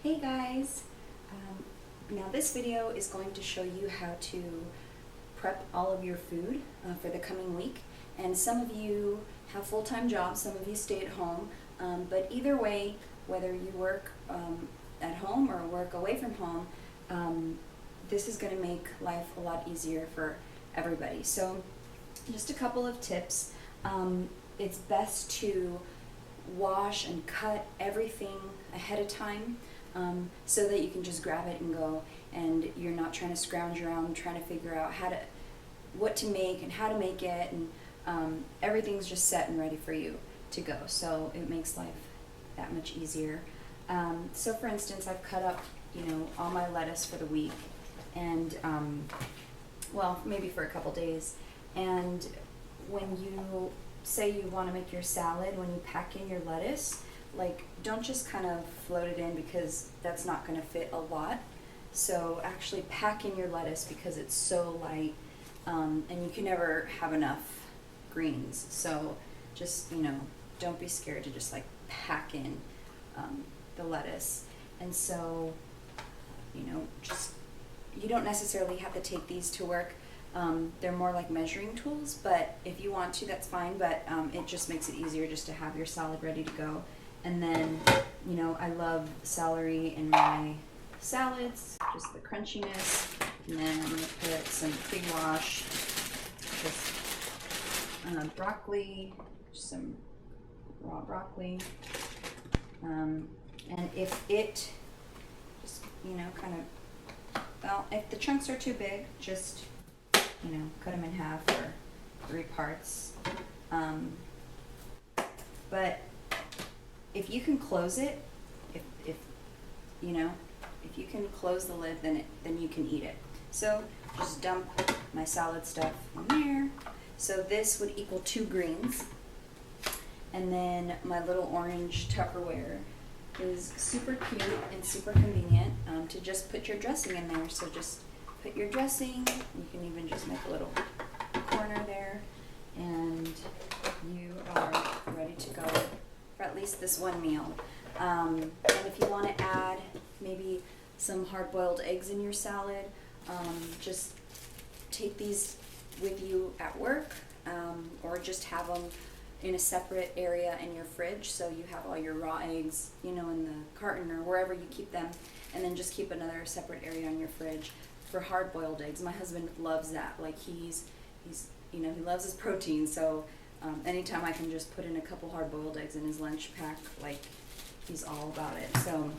Hey guys! Now this video is going to show you how to prep all of your food for the coming week. And some of you have full-time jobs, some of you stay at home, but either way, whether you work at home or work away from home, this is going to make life a lot easier for everybody. So just a couple of tips. It's best to wash and cut everything ahead of time, so that you can just grab it and go, and you're not trying to scrounge around trying to figure out what to make and how to make it, and everything's just set and ready for you to go. So it makes life that much easier. So for instance, I've cut up, all my lettuce for the week, and well, maybe for a couple days. And when you say you want to make your salad, when you pack in your lettuce, don't just kind of float it in, because that's not going to fit a lot. So actually pack in your lettuce, because it's so light, and you can never have enough greens. So just, don't be scared to just pack in the lettuce. And so, just, you don't necessarily have to take these to work. They're more like measuring tools, but if you want to, that's fine. But it just makes it easier just to have your salad ready to go. And then, I love celery in my salads, just the crunchiness. And then I'm going to put some big wash, just broccoli, some raw broccoli. And if it just, if the chunks are too big, just, cut them in half or 3 parts. But if you can close it, if you can close the lid, then you can eat it. So just dump my salad stuff in there. So this would equal 2 greens. And then my little orange Tupperware is super cute and super convenient to just put your dressing in there. So just put your dressing. You can even just make a little corner there, and you are ready to go for at least this one meal. And if you want to add maybe some hard-boiled eggs in your salad, just take these with you at work, or just have them in a separate area in your fridge, so you have all your raw eggs, in the carton or wherever you keep them, and then just keep another separate area in your fridge for hard-boiled eggs. My husband loves that. He's he loves his protein, so anytime I can just put in a couple hard-boiled eggs in his lunch pack, he's all about it. So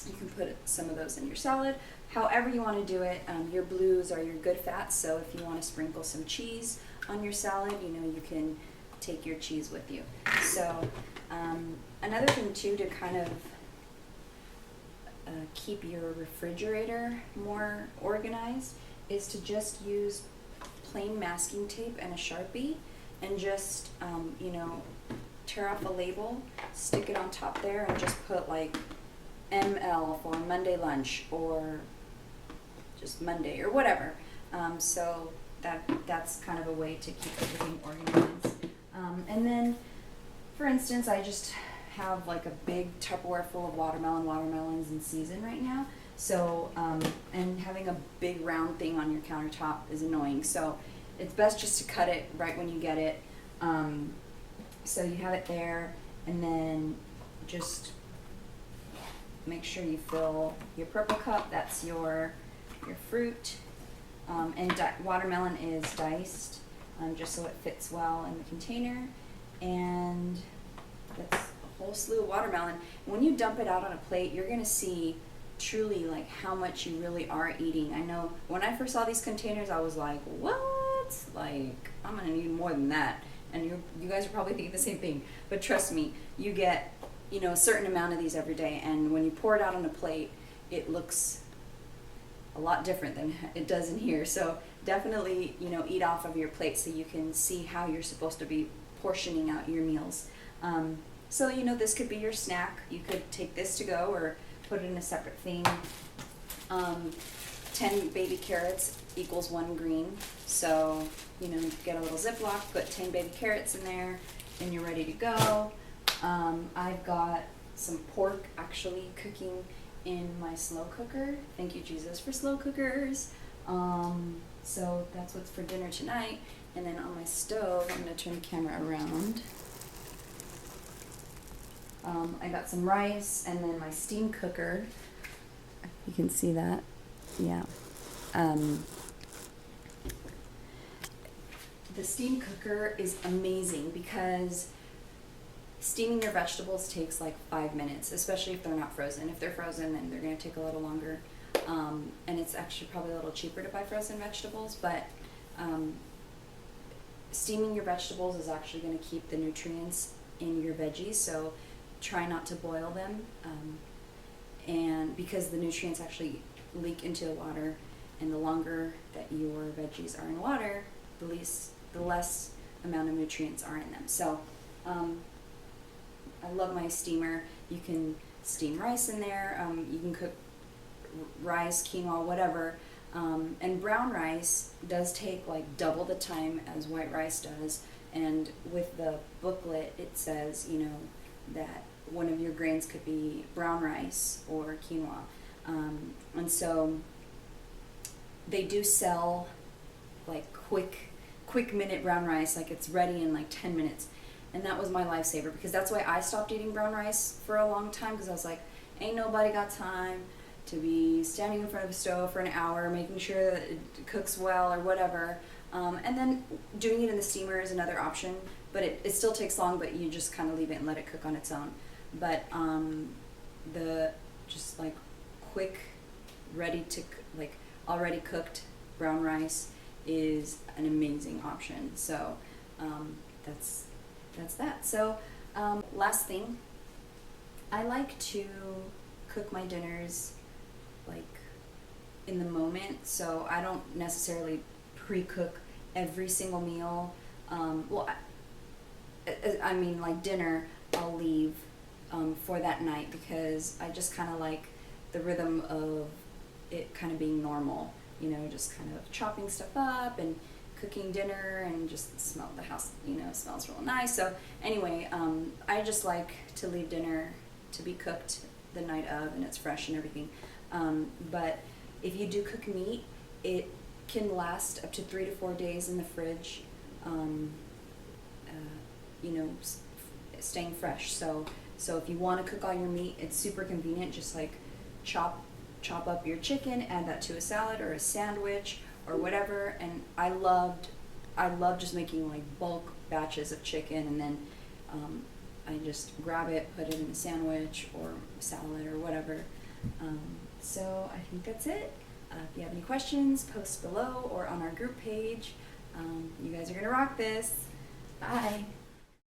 you can put some of those in your salad, however you want to do it. Your blues are your good fats, so if you want to sprinkle some cheese on your salad, you can take your cheese with you. So another thing too, to kind of keep your refrigerator more organized, is to just use plain masking tape and a Sharpie, and just tear off a label, stick it on top there, and just put ML for Monday lunch, or just Monday, or whatever. So that's kind of a way to keep everything organized. And then, for instance, I just have a big Tupperware full of watermelons in season right now. So, and having a big round thing on your countertop is annoying. So it's best just to cut it right when you get it. So you have it there, and then just make sure you fill your purple cup. That's your fruit. And watermelon is diced, just so it fits well in the container. And that's a whole slew of watermelon. When you dump it out on a plate, you're going to see truly how much you really are eating. I know when I first saw these containers, I was like, what? I'm going to need more than that. And you guys are probably thinking the same thing. But trust me, you get a certain amount of these every day, and when you pour it out on a plate, it looks a lot different than it does in here. So definitely, eat off of your plate so you can see how you're supposed to be portioning out your meals. So this could be your snack. You could take this to go, or put it in a separate thing. 10 baby carrots equals 1 green. So, get a little Ziploc, put 10 baby carrots in there, and you're ready to go. I've got some pork actually cooking in my slow cooker. Thank you, Jesus, for slow cookers. So that's what's for dinner tonight. And then on my stove, I'm going to turn the camera around. I got some rice, and then my steam cooker. You can see that. Yeah. The steam cooker is amazing because steaming your vegetables takes like 5 minutes, especially if they're not frozen. If they're frozen, then they're going to take a little longer. And it's actually probably a little cheaper to buy frozen vegetables, but steaming your vegetables is actually going to keep the nutrients in your veggies, so try not to boil them, and because the nutrients actually leak into the water, and the longer that your veggies are in water, the less amount of nutrients are in them. So I love my steamer. You can steam rice in there, you can cook rice, quinoa, whatever. And brown rice does take like double the time as white rice does, and with the booklet it says, you know, that one of your grains could be brown rice or quinoa. And so they do sell like quick minute brown rice, like it's ready in like 10 minutes. And that was my lifesaver, because that's why I stopped eating brown rice for a long time, because I was like, ain't nobody got time to be standing in front of a stove for an hour making sure that it cooks well or whatever. And then doing it in the steamer is another option, but it still takes long, but you just kind of leave it and let it cook on its own. But the just like quick, ready to like already cooked brown rice is an amazing option. So that's that. So last thing, I like to cook my dinners like in the moment, so I don't necessarily pre-cook every single meal. Well, I mean, like dinner I'll leave for that night, because I just kind of like the rhythm of it kind of being normal, you know, just kind of chopping stuff up and cooking dinner, and just smell the house, you know, smells real nice. So anyway, I just like to leave dinner to be cooked the night of, and it's fresh and everything. But if you do cook meat, it can last up to 3 to 4 days in the fridge, you know, staying fresh. So if you want to cook all your meat, it's super convenient. Just like chop up your chicken, add that to a salad or a sandwich or whatever. And I love just making like bulk batches of chicken, and then I just grab it, put it in a sandwich or a salad or whatever. So I think that's it. If you have any questions, post below or on our group page. You guys are gonna rock this. Bye.